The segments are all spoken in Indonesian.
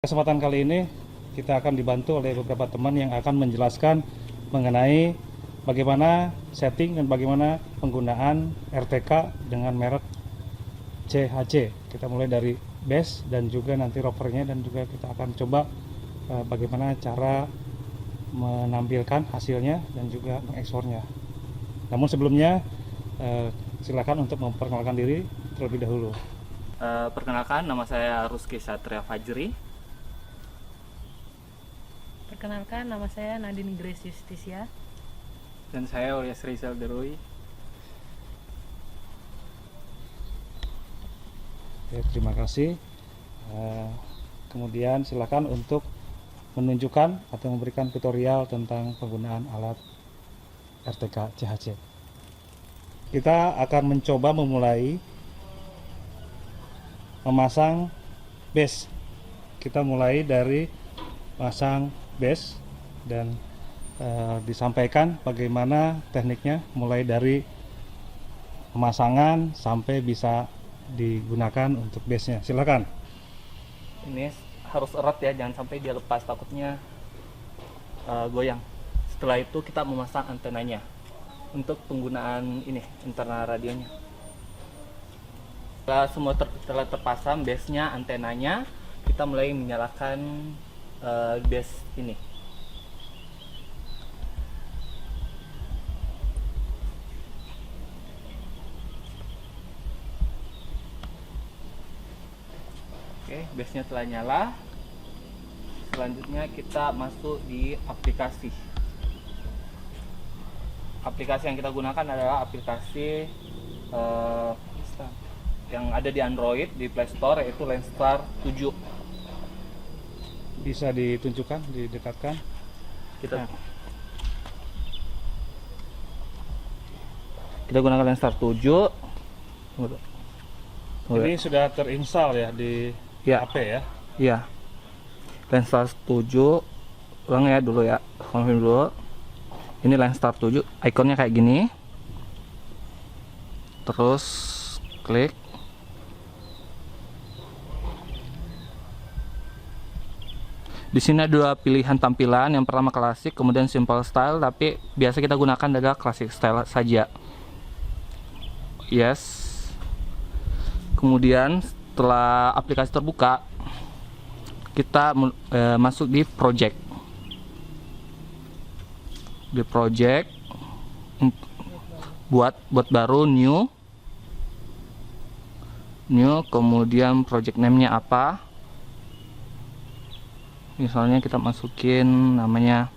Kesempatan kali ini kita akan dibantu oleh beberapa teman yang akan menjelaskan mengenai bagaimana setting dan bagaimana penggunaan RTK dengan merek CHC. Kita mulai dari base dan juga nanti rovernya, dan juga kita akan coba bagaimana cara menampilkan hasilnya dan juga mengekspornya. Namun sebelumnya silakan untuk memperkenalkan diri terlebih dahulu. Perkenalkan, nama saya Ruski Satria Fajri. Perkenalkan, nama saya Nadine Grace Justisia. Dan saya Olyas Rizal Derui. Oke, terima kasih. Kemudian silakan untuk menunjukkan atau memberikan tutorial tentang penggunaan alat RTK CHC. Kita akan mencoba memulai memasang base. Kita mulai dari pasang base dan disampaikan bagaimana tekniknya, mulai dari pemasangan sampai bisa digunakan untuk base-nya. Silakan. Ini harus erat ya, jangan sampai dia lepas, takutnya goyang. Setelah itu kita memasang antenanya untuk penggunaan ini, antena radionya. Setelah semua telah terpasang base-nya, antenanya, kita mulai menyalakan base ini. Oke, base-nya telah nyala. Selanjutnya kita masuk di aplikasi. Aplikasi yang kita gunakan adalah aplikasi yang ada di Android, di Play Store, yaitu Landstar 7. Bisa ditunjukkan, didekatkan. Kita gunakan Landstar 7. Ini sudah terinstall ya di Ya. HP ya. Iya. Landstar 7. Ulang ya dulu ya. Konfirm dulu. Ini Landstar 7, ikonnya kayak gini. Terus klik. Di sini ada dua pilihan tampilan. Yang pertama klasik, kemudian simple style, tapi biasa kita gunakan adalah classic style saja. Yes. Kemudian setelah aplikasi terbuka, kita masuk di project. Di project, buat baru, new, kemudian project name-nya apa. Misalnya kita masukin namanya,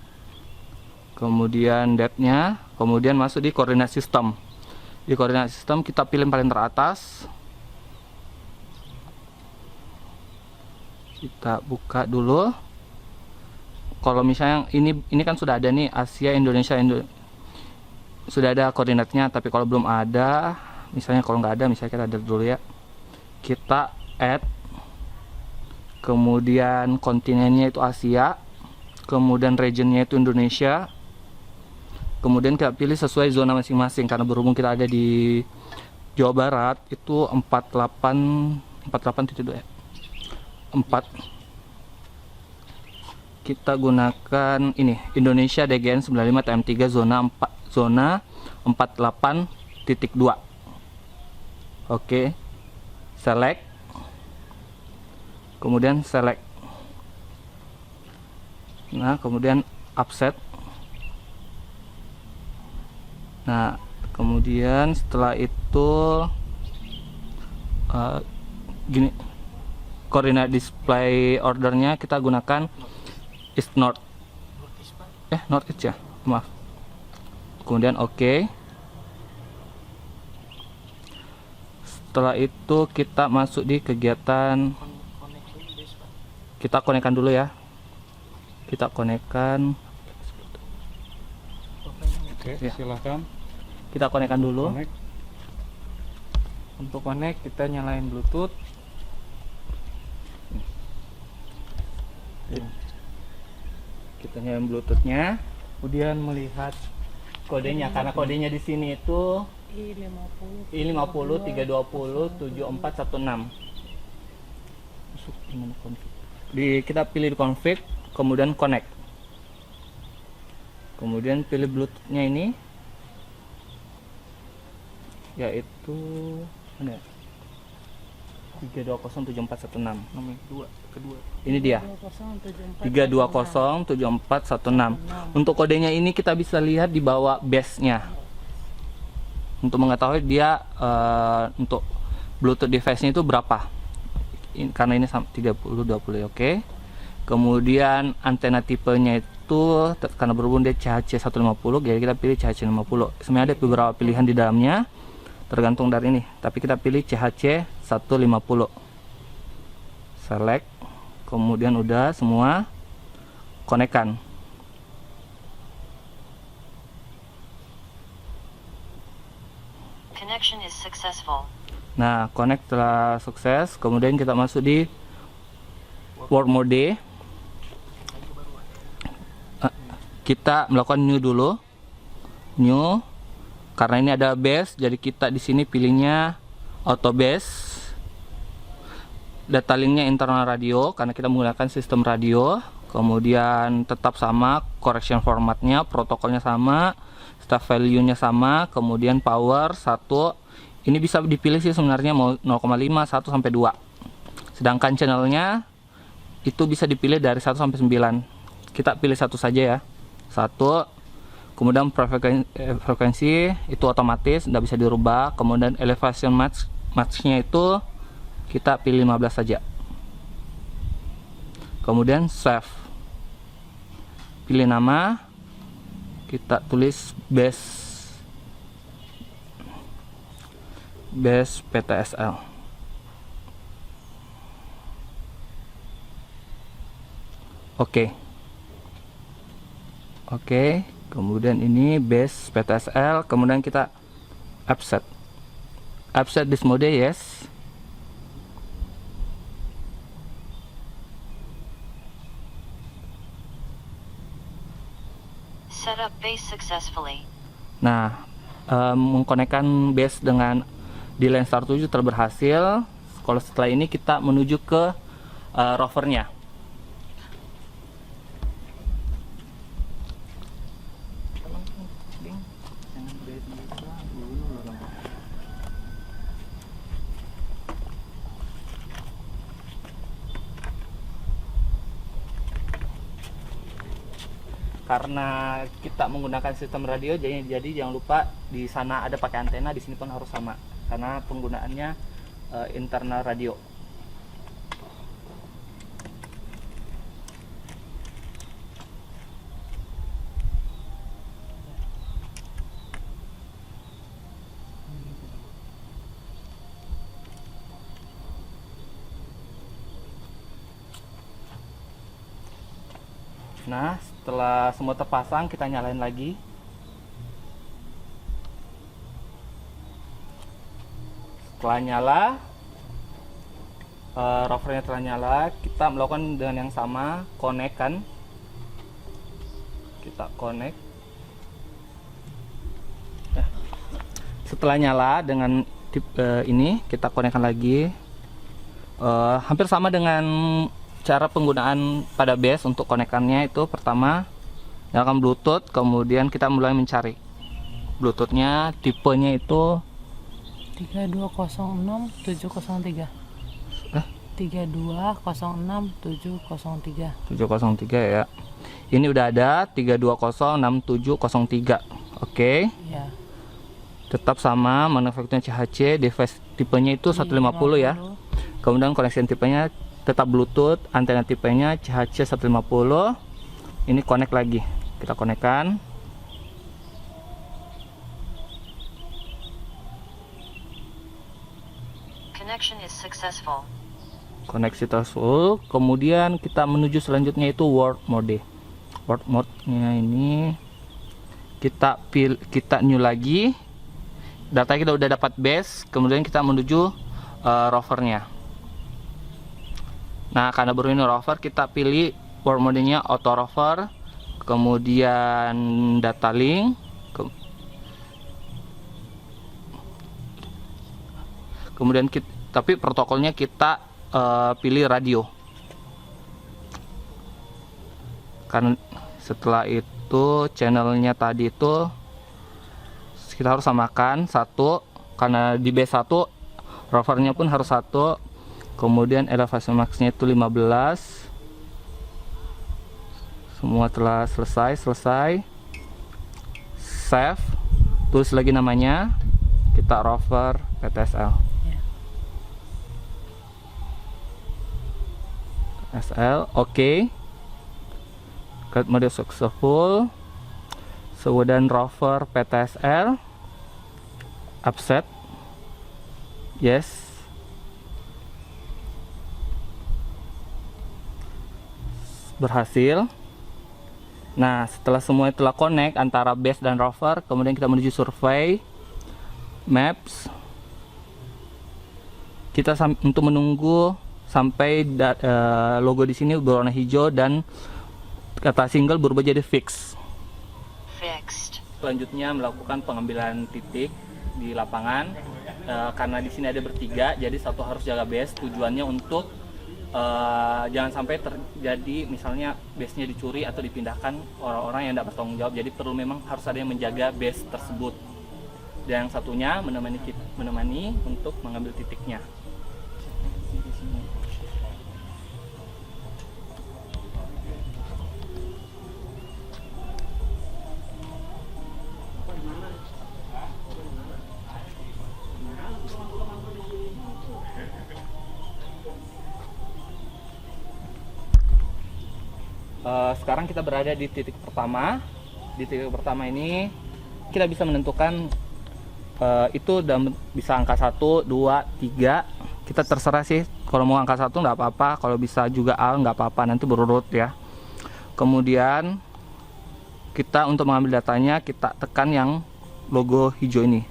kemudian date-nya, kemudian masuk di koordinat sistem. Di koordinat sistem kita pilih paling teratas. Kita buka dulu. Kalau misalnya ini kan sudah ada nih, Asia, Indonesia, sudah ada koordinatnya. Tapi kalau belum ada, misalnya kalau nggak ada, misalnya kita ada dulu ya. Kita add. Kemudian kontinennya itu Asia, kemudian regionnya itu Indonesia, kemudian kita pilih sesuai zona masing-masing. Karena berhubung kita ada di Jawa Barat, itu 48.2 ya. 4. Kita gunakan ini Indonesia DGN 95 TM3 zona 48.2. Oke. Select. Kemudian select. Nah, kemudian offset. Nah, kemudian setelah itu gini, koordinat display ordernya kita gunakan east north. North east ya, maaf. Kemudian oke. Setelah itu kita masuk di kegiatan. Kita konekkan dulu ya. Kita konekkan. Oke, Ya. silahkan. Kita konekkan dulu. Connect. Untuk connect kita nyalain Bluetooth. Kita nyalain Bluetoothnya. Kemudian melihat kodenya, karena kodenya di sini itu I50 320 7416. Masuk gimana konfig? kita pilih di config, kemudian connect, kemudian pilih Bluetooth-nya ini, yaitu mana ya? 3207416. Nomor kedua. Ini dia 3207416. Untuk kodenya ini kita bisa lihat di bawah base-nya. Untuk mengetahui dia untuk Bluetooth device-nya itu berapa. Karena ini 3020, oke. Kemudian antena tipenya itu karena berhubung dia CHC 150, jadi kita pilih CHC 50. Sebenarnya ada beberapa pilihan di dalamnya, tergantung dari ini, tapi kita pilih CHC 150. Select, kemudian udah semua, konekkan. Connection is successful. Nah, connect telah sukses. Kemudian kita masuk di work mode. Kita melakukan new dulu. New. Karena ini ada base, jadi kita di sini pilihnya auto base. Data linknya internal radio, karena kita menggunakan sistem radio. Kemudian tetap sama, correction formatnya, protokolnya sama, staff value-nya sama. Kemudian power 1. Ini bisa dipilih sih sebenarnya mau 0,5, 1 sampai 2. Sedangkan channelnya itu bisa dipilih dari 1 sampai 9. Kita pilih satu saja ya. 1. Kemudian frekuensi itu otomatis, tidak bisa dirubah. Kemudian elevation match-nya itu kita pilih 15 saja. Kemudian save. Pilih nama. Kita tulis base PTSL. Oke. Kemudian ini base PTSL, kemudian kita offset this mode, yes. Set up base successfully. Nah, mengkonekkan base dengan di Landstar 7 telah berhasil. Kalau setelah ini kita menuju ke rovernya. Karena kita menggunakan sistem radio, jadi jangan lupa di sana ada pakai antena, di sini pun harus sama karena penggunaannya internal radio. Nah, setelah semua terpasang, kita nyalain lagi. Setelah nyala, rovernya telah nyala, kita melakukan dengan yang sama, connect kan. Kita connect. Nah, setelah nyala dengan ini, kita connectkan lagi. Hampir sama dengan cara penggunaan pada base. Untuk konekannya itu pertama nyalakan Bluetooth, kemudian kita mulai mencari Bluetoothnya, tipenya itu 3206703. 3206703. 703 ya. Ini udah ada 3206703. Oke. Ya. Tetap sama, manufakturnya CHC, device tipenya itu 150 ya. Kemudian connection tipenya tetap Bluetooth, antena tipenya CHC 150. Ini connect lagi, kita konekkan. Connection is successful. Koneksi successful. Kemudian kita menuju selanjutnya itu work mode. Work mode-nya ini kita new lagi. Data kita udah dapat base, kemudian kita menuju rovernya. Nah, karena baru ini rover, kita pilih work mode-nya auto rover, kemudian data link, kemudian tapi protokolnya kita pilih radio. Karena setelah itu channelnya tadi itu kita harus samakan satu, karena di B1 rovernya pun harus satu. Kemudian elevasi maxnya itu 15. Semua telah selesai. Save, tulis lagi namanya, kita rover PTSL. Ya. SL, oke. Create mode successful. Kemudian rover PTSL, upset, yes. Berhasil. Nah, setelah semua telah connect antara base dan rover, kemudian kita menuju survey, maps. Kita untuk menunggu sampai logo di sini berwarna hijau dan kata single berubah jadi fix. Fixed. Selanjutnya melakukan pengambilan titik di lapangan. Karena di sini ada bertiga, jadi satu harus jaga base. Tujuannya untuk jangan sampai terjadi misalnya base-nya dicuri atau dipindahkan orang-orang yang tidak bertanggung jawab. Jadi perlu memang harus ada yang menjaga base tersebut. Dan yang satunya menemani untuk mengambil titiknya. Sekarang kita berada di titik pertama. Di titik pertama ini kita bisa menentukan itu bisa angka 1, 2, 3. Kita terserah sih, kalau mau angka 1 nggak apa-apa, kalau bisa juga A nggak apa-apa, nanti berurut ya. Kemudian kita untuk mengambil datanya, kita tekan yang logo hijau ini.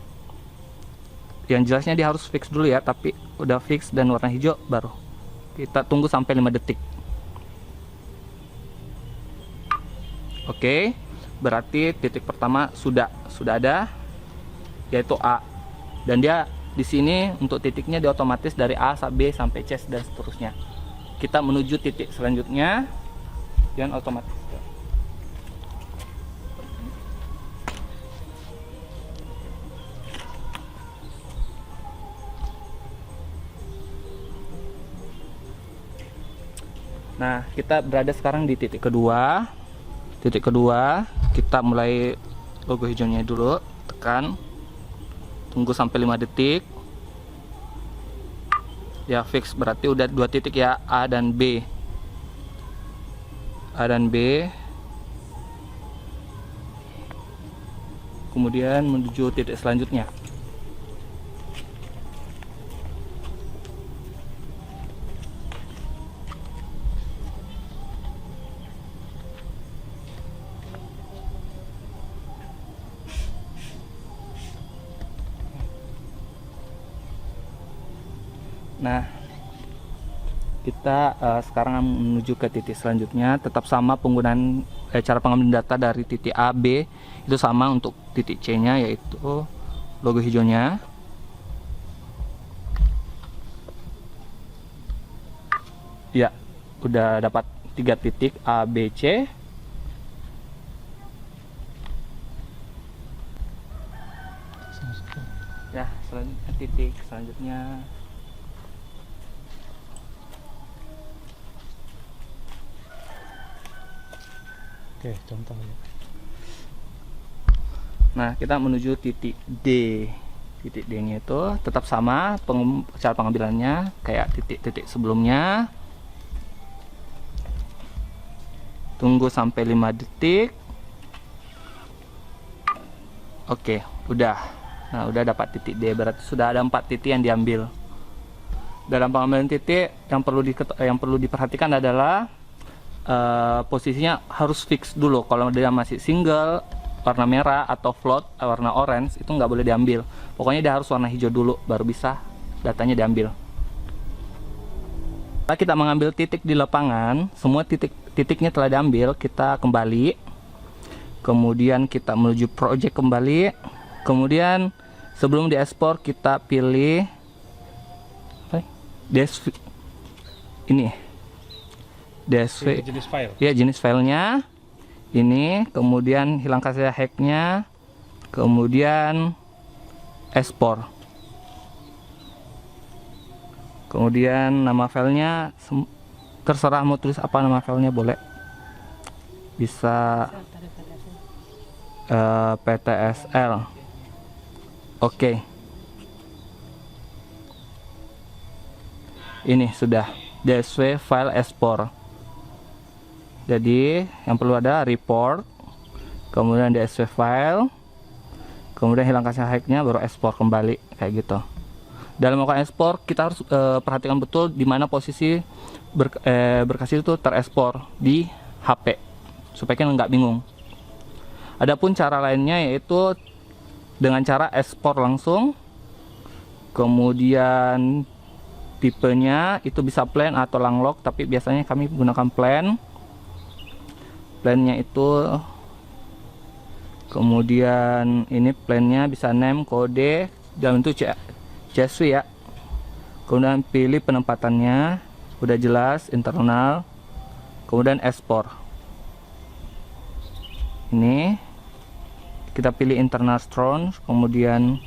Yang jelasnya dia harus fix dulu ya, tapi udah fix dan warna hijau baru kita tunggu sampai 5 detik. Oke, berarti titik pertama sudah ada, yaitu A. Dan dia di sini untuk titiknya dia otomatis dari A sampai B sampai C dan seterusnya. Kita menuju titik selanjutnya dan otomatis. Nah, kita berada sekarang di titik kedua. Titik kedua, kita mulai logo hijaunya dulu, tekan, tunggu sampai 5 detik. Ya fix, berarti udah 2 titik ya, A dan B. A dan B. Kemudian menuju titik selanjutnya. Nah, kita sekarang menuju ke titik selanjutnya. Tetap sama penggunaan cara pengambilan data dari titik A, B itu sama untuk titik C nya, yaitu logo hijaunya. Ya, udah dapat 3 titik A, B, C. Ya, selanjutnya titik selanjutnya. Oke, contoh. Nah, kita menuju titik D. Titik D-nya itu tetap sama cara pengambilannya kayak titik-titik sebelumnya. Tunggu sampai 5 detik. Oke, udah. Nah, udah dapat titik D. Berarti sudah ada 4 titik yang diambil. Dalam pengambilan titik yang perlu diperhatikan adalah posisinya harus fix dulu. Kalau dia masih single warna merah atau float warna orange, itu nggak boleh diambil. Pokoknya dia harus warna hijau dulu baru bisa datanya diambil. Setelah kita mengambil titik di lapangan, semua titiknya telah diambil, kita kembali, kemudian kita menuju project kembali, kemudian sebelum diekspor kita pilih DSV ini, DSV Jenis file. ya, jenis filenya. ini, kemudian hilangkan saja hacknya, kemudian ekspor. Kemudian nama filenya terserah mau tulis apa nama filenya, boleh bisa PTSL. Oke. Ini sudah DSW file export. Jadi yang perlu ada report, kemudian DSW file, kemudian hilangkan hacknya, baru ekspor kembali kayak gitu. Dalam melakukan ekspor kita harus perhatikan betul di mana posisi berkas itu terekspor di HP supaya kita nggak bingung. Adapun cara lainnya yaitu dengan cara ekspor langsung, kemudian tipenya itu bisa plain atau langlog, tapi biasanya kami gunakan plain. Plainnya itu, kemudian ini plainnya bisa name, kode dalam itu CSV ya. Kemudian pilih penempatannya, udah jelas internal, kemudian ekspor. Ini kita pilih internal strong, kemudian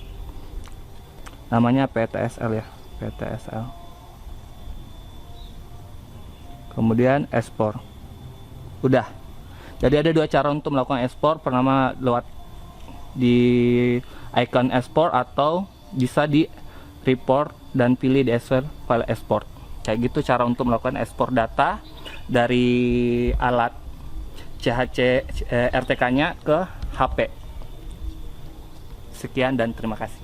namanya PTSL ya, PTSL. Kemudian ekspor. Udah. Jadi ada dua cara untuk melakukan ekspor. Pertama lewat di icon ekspor atau bisa di report dan pilih DSW file export. Kayak gitu cara untuk melakukan ekspor data dari alat CHC RTK-nya ke HP. Sekian dan terima kasih.